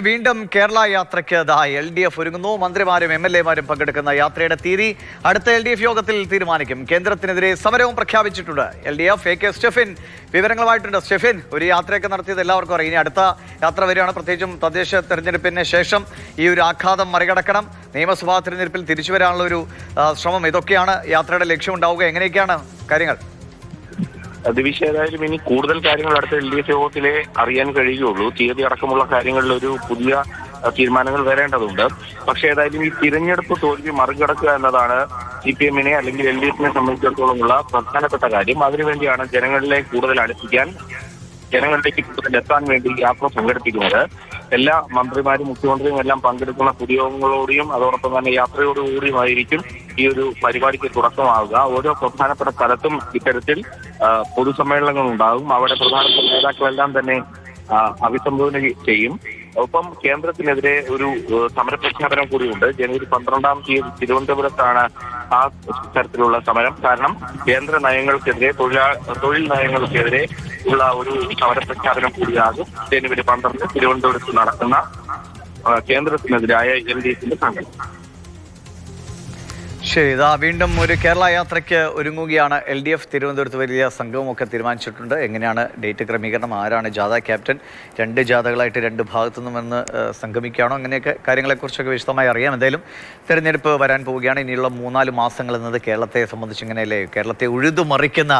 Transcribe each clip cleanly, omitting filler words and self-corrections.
വീണ്ടും കേരള യാത്രയ്ക്ക് LDF ഒരുങ്ങുന്നു. മന്ത്രിമാരും MLA മാരും പങ്കെടുക്കുന്ന യാത്രയുടെ തീയതി അടുത്ത LDF യോഗത്തിൽ തീരുമാനിക്കും. കേന്ദ്രത്തിനെതിരെ സമരവും പ്രഖ്യാപിച്ചിട്ടുണ്ട് LDF. AK സ്റ്റെഫിൻ വിവരങ്ങളുമായിട്ടുണ്ട്. സ്റ്റെഫിൻ, ഒരു യാത്രയൊക്കെ നടത്തിയത് എല്ലാവർക്കും അറിയാം. ഇനി അടുത്ത യാത്ര വരികയാണ്. പ്രത്യേകിച്ചും തദ്ദേശ തെരഞ്ഞെടുപ്പിന് ശേഷം ഈ ഒരു ആഘാതം മറികടക്കണം, നിയമസഭാ തെരഞ്ഞെടുപ്പിൽ തിരിച്ചു വരാനുള്ള ഒരു ശ്രമം, ഇതൊക്കെയാണ് യാത്രയുടെ ലക്ഷ്യം ഉണ്ടാവുക. എങ്ങനെയൊക്കെയാണ് കാര്യങ്ങൾ? ദിവിഷ, ഏതായാലും ഇനി കൂടുതൽ കാര്യങ്ങൾ അടുത്ത LDF യോഗത്തിലെ അറിയാൻ കഴിയുകയുള്ളൂ. തീയതി അടക്കമുള്ള കാര്യങ്ങളിൽ ഒരു പുതിയ തീരുമാനങ്ങൾ വരേണ്ടതുണ്ട്. പക്ഷേ ഏതായാലും ഈ തിരഞ്ഞെടുപ്പ് തോൽവി മറികടക്കുക എന്നതാണ് CPM-നെ അല്ലെങ്കിൽ LDF-നെ സംബന്ധിച്ചിടത്തോളമുള്ള പ്രധാനപ്പെട്ട കാര്യം. അതിനുവേണ്ടിയാണ് ജനങ്ങളിലേക്ക് കൂടുതൽ അടുപ്പിക്കാൻ, ജനങ്ങളിലേക്ക് കൂടുതൽ എത്താൻ വേണ്ടി യാത്ര സംഘടിപ്പിക്കുന്നത്. എല്ലാ മന്ത്രിമാരും മുഖ്യമന്ത്രിയും എല്ലാം പങ്കെടുക്കുന്ന പൊതുയോഗങ്ങളോടെയും അതോടൊപ്പം തന്നെ യാത്രയോടുകൂടിയുമായിരിക്കും ഈ ഒരു പരിപാടിക്ക് തുടക്കമാവുക. ഓരോ പ്രധാനപ്പെട്ട സ്ഥലത്തും ഇത്തരത്തിൽ പൊതുസമ്മേളനങ്ങൾ ഉണ്ടാകും. അവിടെ പ്രധാനപ്പെട്ട നേതാക്കളെല്ലാം തന്നെ അഭിസംബോധന ചെയ്യും. ഒപ്പം കേന്ദ്രത്തിനെതിരെ ഒരു സമരപ്രഖ്യാപനം കൂടിയുണ്ട്. ജനുവരി 12-ാം തീയതി തിരുവനന്തപുരത്താണ് ആ തരത്തിലുള്ള സമരം. കാരണം കേന്ദ്ര നയങ്ങൾക്കെതിരെ, തൊഴിൽ നയങ്ങൾക്കെതിരെ ഉള്ള ഒരു സമരപ്രഖ്യാപനം കൂടിയാകും ജനുവരി 12 തിരുവനന്തപുരത്ത് നടക്കുന്ന കേന്ദ്രത്തിനെതിരായ LDF-ന്റെ സംഘടന. ശരി, ഇതാ വീണ്ടും ഒരു കേരള യാത്രയ്ക്ക് ഒരുങ്ങുകയാണ് LDF. തിരുവനന്തപുരത്ത് വലിയ സംഘവുമൊക്കെ തീരുമാനിച്ചിട്ടുണ്ട്. എങ്ങനെയാണ് ഡേറ്റ് ക്രമീകരണം, ആരാണ് ജാഥ ക്യാപ്റ്റൻ, 2 ജാഥകളായിട്ട് 2 ഭാഗത്തു നിന്നുമെന്ന് സംഗമിക്കുകയാണോ, അങ്ങനെയൊക്കെ കാര്യങ്ങളെക്കുറിച്ചൊക്കെ വിശദമായി അറിയാം. എന്തായാലും തെരഞ്ഞെടുപ്പ് വരാൻ പോവുകയാണ്. ഇനിയുള്ള 3-4 മാസങ്ങൾ എന്നത് കേരളത്തെ സംബന്ധിച്ച് ഇങ്ങനെയല്ലേ, കേരളത്തെ ഉഴുതുമറിക്കുന്ന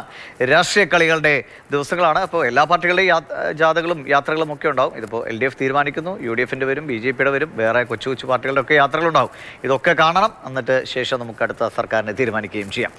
രാഷ്ട്രീയ കളികളുടെ ദിവസങ്ങളാണ്. അപ്പോൾ എല്ലാ പാർട്ടികളുടെയും ജാഥകളും യാത്രകളും ഒക്കെ ഉണ്ടാവും. ഇതിപ്പോൾ LDF തീരുമാനിക്കുന്നു, UDF-ൻ്റെ വരും, BJP-യുടെ വരും, വേറെ കൊച്ചു കൊച്ചു പാർട്ടികളുടെ ഒക്കെ യാത്രകളുണ്ടാവും. ഇതൊക്കെ കാണണം. എന്നിട്ട് ശേഷം നമുക്ക് അടുത്ത സർക്കാരിനെ തീരുമാനിക്കുകയും ചെയ്യാം.